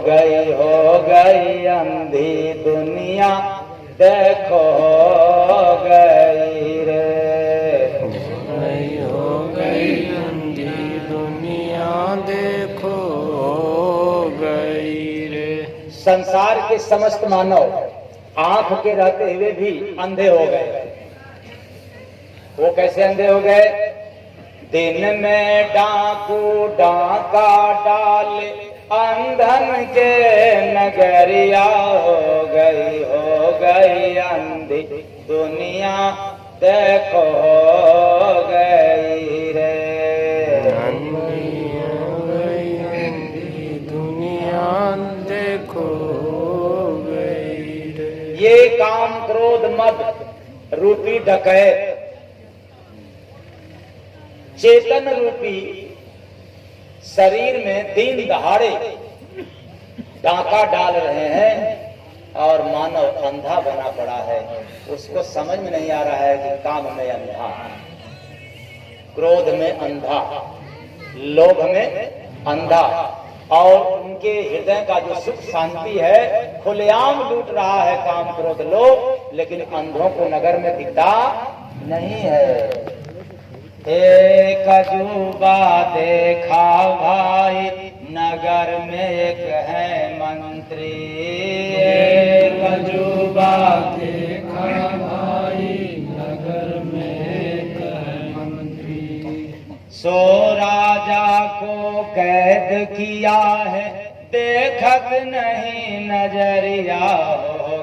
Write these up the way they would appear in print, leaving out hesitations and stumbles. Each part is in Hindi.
गई अंधी दुनिया देखो गई रे। हो गई अंधी दुनिया देखो गई रे। संसार के समस्त मानव आंख के रहते हुए भी अंधे हो गए। वो कैसे अंधे हो गए? दिन में डाकू डाका डाल अंधन के नगरिया हो गई अंधी दुनिया देखो गई रे। अंधी दुनिया देखो गई रे। ये काम क्रोध मद रूपी डकैत चेतन रूपी शरीर में दिन दहाड़े डाका डाल रहे हैं और मानव अंधा बना पड़ा है। उसको समझ में नहीं आ रहा है कि काम में अंधा, क्रोध में अंधा, लोभ में अंधा, और उनके हृदय का जो सुख शांति है खुलेआम लूट रहा है काम क्रोध लोभ, लेकिन अंधों को नगर में दिखता नहीं है। एक अजूबा देखा भाई नगर में एक है मंत्री। एक अजूबा देखा भाई नगर में एक है मंत्री। सो राजा को कैद किया है देखत नहीं नजरिया हो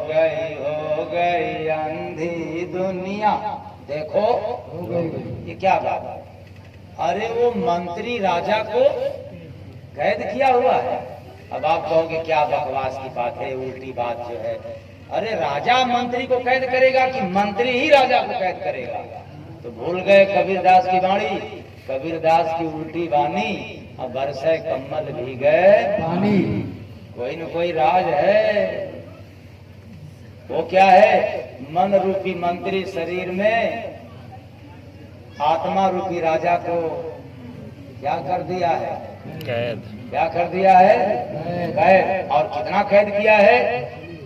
गई अंधी दुनिया देखो हो गई। ये क्या बात है? अरे वो मंत्री राजा को कैद किया हुआ है। अब आप कहोगे क्या बकवास की बात है, उल्टी बात जो है। अरे राजा मंत्री को कैद करेगा कि मंत्री ही राजा को कैद करेगा? तो भूल गए कबीरदास की वाणी, कबीरदास की उल्टी वाणी। अब बरसे कम्मल भी गए पानी। कोई न कोई राज है। वो क्या है? मन रूपी मंत्री शरीर में आत्मा रूपी राजा को क्या कर दिया है? कैद। क्या कर दिया है? कैद। और कितना कैद किया है?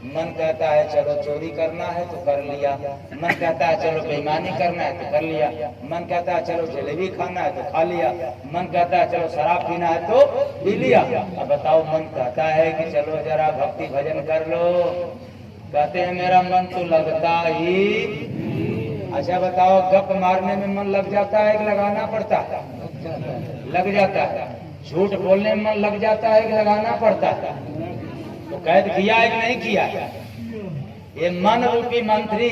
मन कहता है चलो चोरी करना है तो कर लिया, मन कहता है चलो बेईमानी करना है तो कर लिया, मन कहता है चलो जलेबी खाना है तो खा लिया, मन कहता है चलो शराब पीना है तो पी लिया। अब बताओ, मन कहता है कि चलो जरा भक्ति भजन कर लो, कहते हैं मेरा मन तो लगता ही। अच्छा बताओ, गप मारने में मन लग जाता है कि लगाना पड़ता है? लग जाता है। झूठ बोलने में मन लग जाता है कि लगाना पड़ता है? तो कैद किया है कि नहीं किया है? ये मन रूपी मंत्री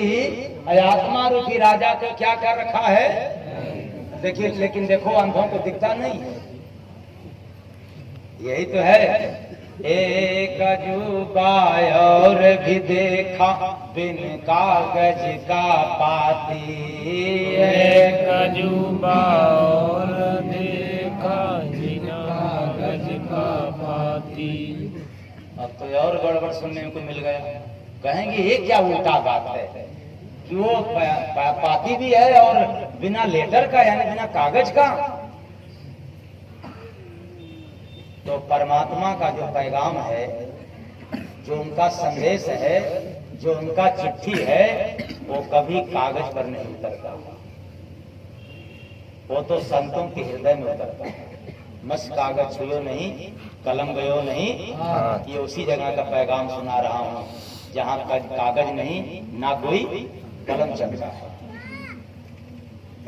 आत्मा रूपी राजा को क्या कर रखा है? देखिए, लेकिन देखो अंधों को दिखता नहीं है। यही तो है। एक अजूबा और भी देखा बिन कागज का पाती। एक अजूबा और देखा बिन कागज का पाती। अब तो और गड़बड़ सुनने को मिल गया। कहेंगे ये क्या उल्टा बात है कि वो पाती भी है और बिना लेटर का, यानी बिना कागज का। तो परमात्मा का जो पैगाम है, जो उनका संदेश है, जो उनका चिट्ठी है, वो कभी कागज पर नहीं उतरता। वो तो संतों के हृदय में उतरता है। मस कागज छुयो नहीं, कलम गयो नहीं। ये उसी जगह का पैगाम सुना रहा हूँ जहाँ कागज नहीं, ना कोई कलम चलता है।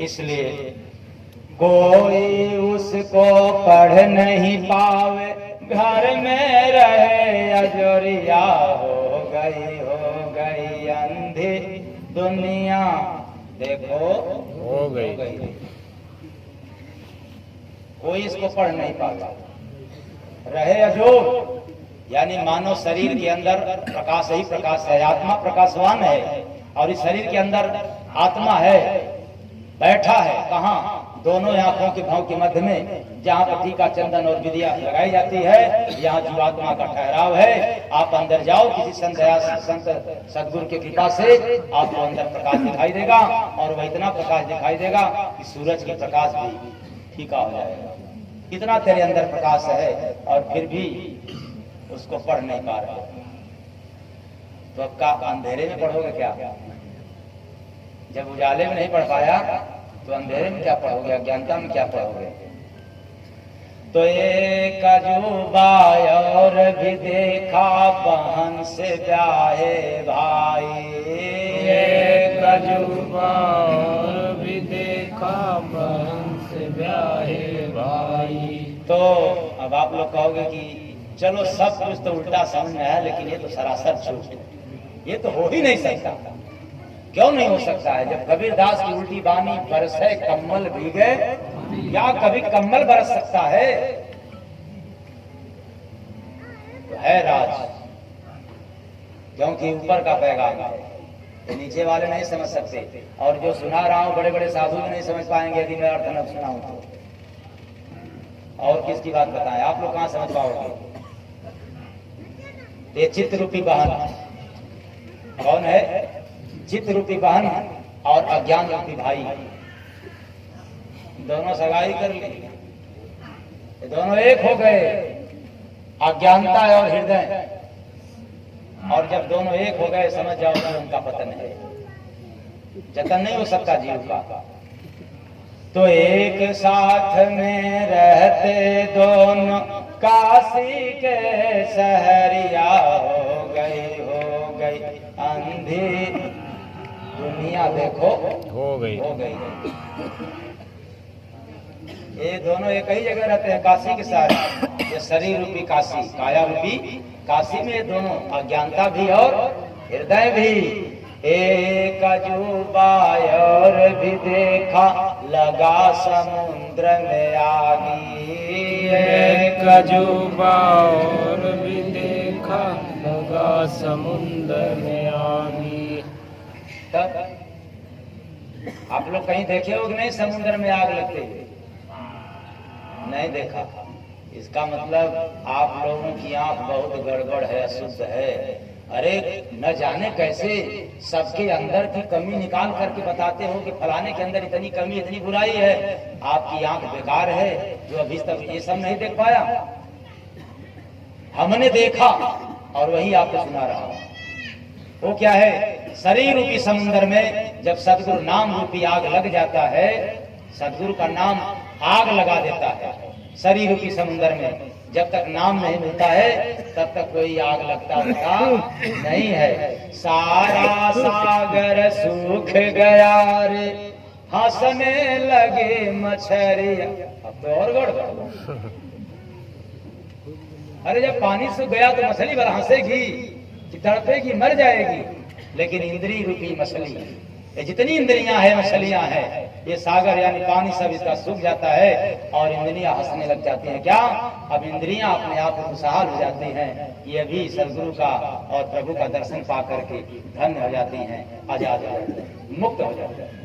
इसलिए कोई उसको पढ़ नहीं पावे, घर में रहे अजोरिया हो गई अंधी दुनिया देखो हो गई। कोई इसको पढ़ नहीं पाता। रहे अजोर, यानी मानव शरीर के अंदर प्रकाश ही प्रकाश है, आत्मा प्रकाशवान है, और इस शरीर के अंदर आत्मा है, बैठा है। कहाँ? दोनों आंखों के भाव के मध्य में, जहाँ पर टीका चंदन और विद्या लगाई जाती है, यहाँ जीवात्मा का ठहराव है। आप अंदर जाओ, किसी संत सदगुरु की कृपा से आपको अंदर प्रकाश दिखाई देगा, और वह इतना प्रकाश दिखाई देगा कि सूरज की प्रकाश भी फीका हो जाएगा। इतना तेरे अंदर प्रकाश है, और फिर भी उसको पढ़ नहीं पा रहे, तो अब का अंधेरे में पढ़ोगे क्या? जब उजाले में नहीं पढ़ पाया तो अंधेरे में क्या पढ़ोगे, अज्ञानता में क्या पढ़ोगे? तो एक अजूबा और भी देखा बहन से ब्याहे भाई, एक अजूबा और भी देखा बहन से ब्याहे भाई। तो अब आप लोग कहोगे कि चलो सब कुछ तो उल्टा समझ में है, लेकिन ये तो सरासर झूठ है, ये तो हो ही नहीं सकता। क्यों नहीं हो सकता है? जब कबीरदास की उल्टी बानी बरसे कम्बल भीगे, क्या कभी कम्बल बरस सकता है? तो है राज, क्योंकि ऊपर का पैगाम है, तो नीचे वाले नहीं समझ सकते। और जो सुना रहा हूं बड़े बड़े साधु भी नहीं समझ पाएंगे यदि मैं अर्थ न सुनाऊं तो। और किसकी बात बताएं, आप लोग कहां समझ पाओगे? ये चित्त रूपी वाहन कौन है? चित्त रूपी वाहन और अज्ञान रूपी भाई, दोनों सगाई कर ली, दोनों एक हो गए, अज्ञानता और हृदय। और जब दोनों एक हो गए समझ जाओ कि उनका पतन है, जतन नहीं हो सकता जीव का। तो एक साथ में रहते दोनों काशी के शहरिया, हो गई अंधी दुनिया देखो हो गई। ये दोनों एक ही जगह रहते हैं, काशी के साथ। ये शरीर रूपी काशी, काया रूपी काशी में ये दोनों, अज्ञानता भी और हृदय भी। एक अजूबा और भी देखा लगा समुद्र में आगी, एक अजूबा और भी देखा लगा समुद्र में आगी। तब आप लोग कहीं देखे हो कि नहीं समुद्र में आग लगते हुए? नहीं देखा। इसका मतलब आप लोगों की आंख बहुत गड़बड़ है, अशुद्ध है। अरे न जाने कैसे सबके अंदर की कमी निकाल करके बताते हो कि फलाने के अंदर इतनी कमी, इतनी बुराई है। आपकी आंख बेकार है जो अभी तक ये सब नहीं देख पाया। हमने देखा और वही आपको सुना रहा हूं। वो क्या है? शरीर रूपी समुद्र में जब सदगुरु नाम रूपी आग लग जाता है, सदगुरु का नाम आग लगा देता है शरीर रूपी समुद्र में। जब तक नाम नहीं मिलता है तब तक कोई आग लगता होता नहीं है। सारा सागर सूख गया रे, हंसने लगे मछरिया। अब तो और गड़बड़। अरे जब पानी सूख गया तो मछली भला हंसेगी कि तड़पेगी, मर जाएगी। लेकिन इंद्रिय रूपी मछली, ये जितनी इंद्रियां हैं, मछलियां हैं, ये सागर यानी पानी सब इसका सूख जाता है और इंद्रियां हंसने लग जाती हैं। क्या? अब इंद्रियां अपने आप में खुशहाल हो जाती हैं। ये भी सदगुरु का और प्रभु का दर्शन पा करके धन्य हो जाती हैं, आजाद हो जाते हैं, मुक्त हो जाते हैं।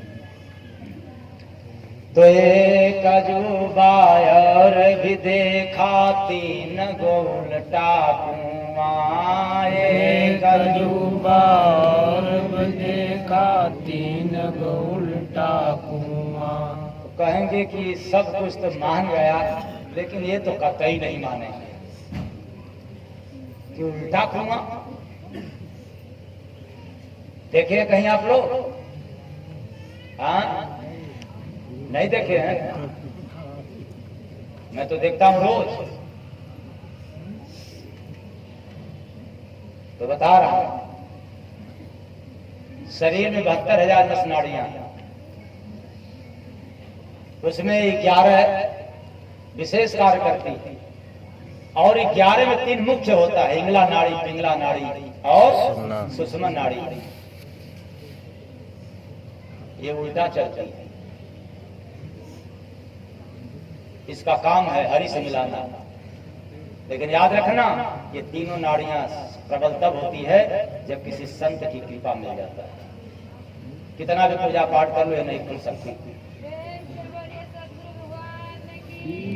तो एक अजूबा और भी देखा, तीन गो उल्टा कुआं। एक अजूबा और भी देखा, तीन गो उल्टा कुआं। कहेंगे कि सब कुछ तो मान गया, लेकिन ये तो कतई नहीं मानेंगे कि उल्टा कुआं। देखे कहीं आप लोग? हाँ, नहीं देखे हैं? मैं तो देखता हूं रोज, तो बता रहा हूं। शरीर में 72,000 नस नाड़ियां, उसमें 11 विशेष कार्य करती है और 11 में 3 मुख्य होता है, इंगला नाड़ी, पिंगला नाड़ी और सुषुम्ना नाड़ी। ये उल्टा चलती है। इसका काम है हरि से मिलाना। लेकिन याद रखना, ये तीनों नाड़ियां प्रबल तब होती है जब किसी संत की कृपा मिल जाता है। कितना भी पूजा पाठ कर लो, ये नहीं खुल सकती।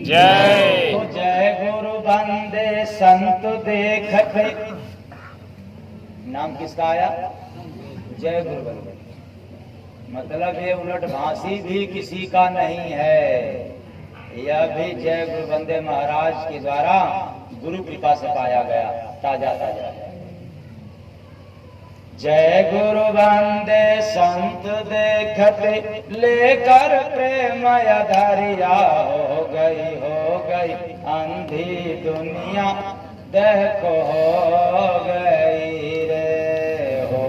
जय। तो जय गुरु बंदे संत देखत। नाम किसका आया? जय गुरु बंदे। मतलब ये उलट भांसी भी किसी का नहीं है, यह भी जय गुरु बंदे महाराज के द्वारा गुरु कृपा से पाया गया ताजा ताजा। जय गुरु वंदे संत देखते लेकर प्रेम धरिया हो गई अंधी दुनिया देखो हो गई रे, हो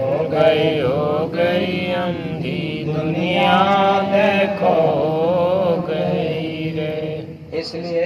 गई अंधी दुनिया देखो हो गई रे। इसलिए